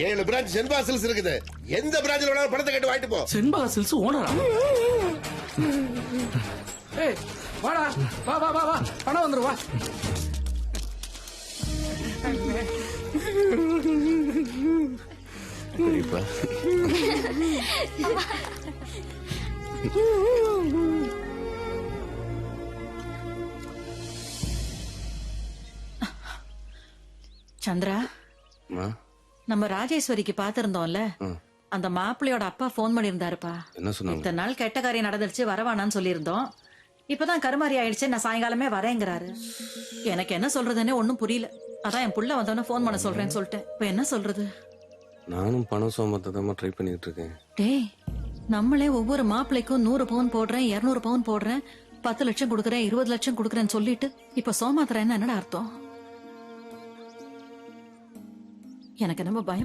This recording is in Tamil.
7 பிரான்ச் சென்பா சில்ஸ் இருக்குது. எந்த பிரான்ச்ல வேணாலும் பணத்தை கட்டி வாங்கிட்டு போ. செண்பா சில்ஸ் ஓனரா? ஏய் வாடா, வா வா வா வா, பணம் வந்துரு வா. பெரியப்பா சந்திரா, நம்ம ராஜேஸ்வரிக்கு பாத்திருந்தோம்ல, அந்த மாப்பிள்ளையோட அப்பா போன் பண்ணிருந்தாருப்பா. என்ன சொன்னாங்க? இத்தனை நாள் கெட்ட காரியம் நடந்துருச்சு, வரவானான்னு சொல்லியிருந்தோம். இப்பதான் கருமாரி ஆயிடுச்சு, நான் சாயங்காலமே வரேங்கிறாரு. எனக்கு என்ன சொல்றதுன்னே ஒன்னும் புரியல. அதான் என் புள்ள வந்தோன்னு போன் பண்ண சொல்றேன்னு சொல்லிட்டேன். இப்ப என்ன சொல்றது? நானும் பணம் சோமத்தமா ட்ரை பண்ணிட்டு இருக்கேன். டேய், நம்மளே ஒவ்வொரு மாப்பிள்ளைக்கும் 100 பவுன் போடுறேன், 200 பவுன் போடுறேன், 10 லட்சம் கொடுக்கறேன், 20 லட்சம் கொடுக்கறேன்னு சொல்லிட்டு இப்ப சோமாத்திரன்னு என்னடா அர்த்தம்? எனக்கு நம்ம பயம்.